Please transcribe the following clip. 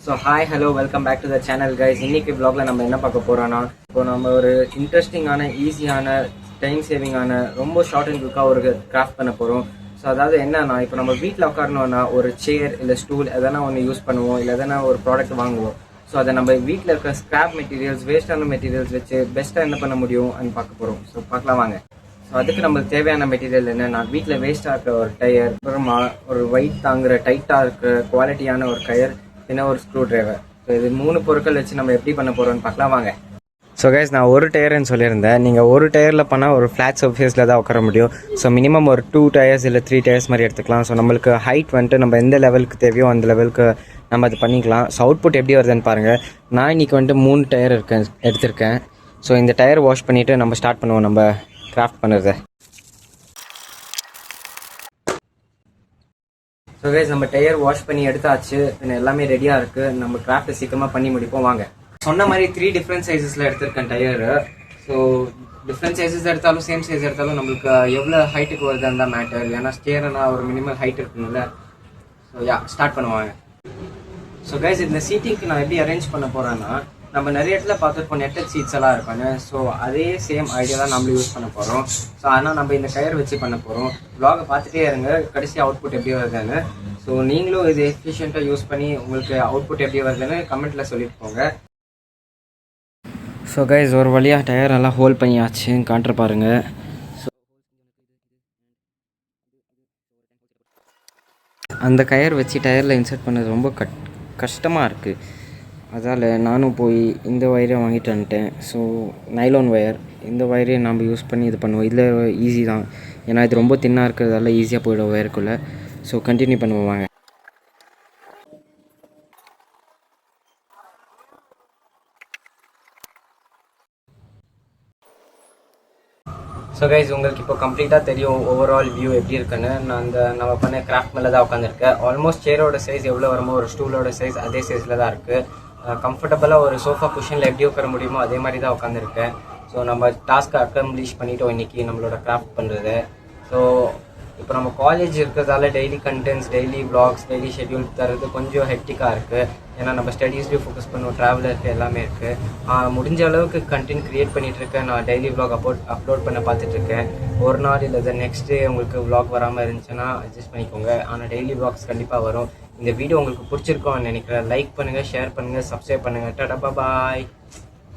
So hi hello welcome back to the channel guys. இன்னைக்கு vlogல நம்ம என்ன பார்க்க போறோம்னா, இப்போ நம்ம ஒரு இன்ட்ரெஸ்டிங்கான ஈஸியான டைம் சேவிங்கான ரொம்ப ஷார்ட் அண்ட் குயிக்காக ஒரு கிராஃப்ட் பண்ண போகிறோம். ஸோ அதாவது என்னன்னா, இப்போ நம்ம வீட்டில் உட்காரணும்னா ஒரு சேர் இல்லை ஸ்டூல் எதனா ஒன்று யூஸ் பண்ணுவோம், இல்லை எதனா ஒரு ப்ராடக்ட் வாங்குவோம். ஸோ அதை நம்ம வீட்டில் இருக்க ஸ்கிராப் மெட்டீரியல்ஸ், வேஸ்டான மெட்டீரியல்ஸ் வச்சு பெஸ்ட்டாக என்ன பண்ண முடியும் அப்படின்னு பார்க்க போகிறோம். ஸோ பார்க்கலாம் வாங்க. ஸோ அதுக்கு நம்மளுக்கு தேவையான மெட்டீரியல் என்னன்னா, வீட்டில் வேஸ்ட்டாக இருக்கிற ஒரு டயர், அப்புறமா ஒரு வெயிட் தாங்குற டைட்டாக இருக்கிற குவாலிட்டியான ஒரு கயர், என்ன ஒரு ஸ்க்ரூ டிரைவர். ஸோ இது 3 பொருட்கள் வச்சு நம்ம எப்படி பண்ண போகிறோம்னு பார்க்கலாம் வாங்க. ஸோ கைஸ், நான் ஒரு டயர்னு சொல்லியிருந்தேன். நீங்கள் ஒரு டயரில் பண்ணால் ஒரு ஃப்ளாட் சர்ஃபேஸில் தான் உட்கார முடியும். ஸோ மினிமம் ஒரு 2 டயர்ஸ் இல்லை 3 டயர்ஸ் மாதிரி எடுத்துக்கலாம். ஸோ நம்மளுக்கு ஹைட் வந்துட்டு நம்ம எந்த லெவலுக்கு தேவையோ அந்த லெவலுக்கு நம்ம அது பண்ணிக்கலாம். ஸோ அவுட்புட் எப்படி வருதுன்னு பாருங்கள். நான் இன்றைக்கி வந்துட்டு 3 டயர் எடுத்திருக்கேன். ஸோ இந்த டயர் வாஷ் பண்ணிவிட்டு நம்ம ஸ்டார்ட் பண்ணுவோம் நம்ம கிராஃப்ட் பண்ணுறது. ஸோ கைஸ், நம்ம டயர் வாஷ் பண்ணி எடுத்தாச்சு. எல்லாமே ரெடியாக இருக்குது. நம்ம கிராஃப்ட்டை சீக்கிரமாக பண்ணி முடிப்போம் வாங்க. சொன்ன மாதிரி 3 டிஃப்ரெண்ட் சைஸஸில் எடுத்திருக்கேன் டயரு. ஸோ டிஃப்ரெண்ட் சைஸஸ் எடுத்தாலும் சேம் சைஸ் எடுத்தாலும் நம்மளுக்கு எவ்வளோ ஹைட்டுக்கு வருதுன்னு தான் மேட்டர். ஏன்னா ஸ்டேர்னா ஒரு மினிமல் ஹைட் இருக்குங்கள. ஸோ ஸ்டார்ட் பண்ணுவாங்க. ஸோ கைஸ், இந்த சீட்டிங்க்கு நான் எப்படி அரேஞ்ச் பண்ண போகிறேன்னா, நம்ம நிறைய இடத்துல பார்த்துருப்போம் நெட்டட் சீட்ஸ் எல்லாம் இருப்பாங்க. ஸோ அதே சேம் ஐடியா தான் நம்மளும் யூஸ் பண்ண போகிறோம். ஸோ ஆனால் நம்ம இந்த கயர் வச்சு பண்ண போகிறோம். வ்ளாகை பார்த்துட்டே இருங்க, கடைசி அவுட்புட் எப்படி வருதுன்னு. ஸோ நீங்களும் இது எஃபிஷியண்ட்டாக யூஸ் பண்ணி உங்களுக்கு அவுட்புட் எப்படி வருதுன்னு கமெண்ட்டில் சொல்லிட்டு போங்க. ஸோ கைஸ், ஒரு வழியாக டயர் எல்லாம் ஹோல்ட் பண்ணியாச்சு, காட்டுற பாருங்கள். அந்த கயர் வச்சு டயரில் இன்சர்ட் பண்ணது ரொம்ப கஷ்டமாக இருக்குது. அதால் நானும் போய் இந்த ஒயரை வாங்கிட்டு வந்துட்டேன். ஸோ நைலான் ஒயர், இந்த ஒயரே நம்ம யூஸ் பண்ணி இது பண்ணுவோம். இதில் ஈஸி தான், ஏன்னா இது ரொம்ப தின்னாக இருக்கிறதால ஈஸியாக போய்டும் ஒயருக்குள்ளே. ஸோ கண்டினியூ பண்ணுவோம் வாங்க. ஸோ கைஸ், உங்களுக்கு இப்போ கம்ப்ளீட்டாக தெரியும் ஓவரால் வியூ எப்படி இருக்குன்னு. நான் நம்ம பண்ண கிராஃப்ட் மேலே தான் உட்காந்துருக்கேன். ஆல்மோஸ்ட் சேரோட சைஸ் எவ்வளோ வருமோ ஒரு ஸ்டூலோட சைஸ் அதே சைஸில் தான் இருக்குது. கம்ஃபர்டபுளாக ஒரு சோஃபா குஷனில் எப்படி உட்கார முடியுமோ அதே மாதிரி தான் உட்காந்துருக்கேன். ஸோ நம்ம டாஸ்க்கை அக்கம்ப்ளிஷ் பண்ணிட்டோம் இன்றைக்கி நம்மளோட கிராஃப்ட் பண்ணுறது. ஸோ இப்போ நம்ம காலேஜ் இருக்கிறதால daily contents, daily vlogs, daily schedule தரது கொஞ்சம் ஹெக்டிக்காக இருக்குது. ஏன்னா நம்ம ஸ்டடீஸ்லேயும் ஃபோக்கஸ் பண்ணுவோம், ட்ராவல் இருக்குது, எல்லாமே இருக்குது. முடிஞ்ச அளவுக்கு கண்டென்ட் க்ரியேட் பண்ணிகிட்ருக்கேன். நான் டெய்லி வ்ளாக் அப்லோட் பண்ண பார்த்துட்ருக்கேன். ஒரு நாள் இல்லை நெக்ஸ்ட் டே உங்களுக்கு வ்ளாக் வராமல் இருந்துச்சுன்னா அட்ஜஸ்ட் பண்ணிக்கோங்க. ஆனால் டெய்லி வ்ளாக்ஸ் கண்டிப்பாக வரும். இந்த வீடியோ உங்களுக்கு பிடிச்சிருக்கோன்னு நினைக்கிறேன். லைக் பண்ணுங்கள், ஷேர் பண்ணுங்கள், சப்ஸ்கிரைப் பண்ணுங்கள். டாடா பாய்.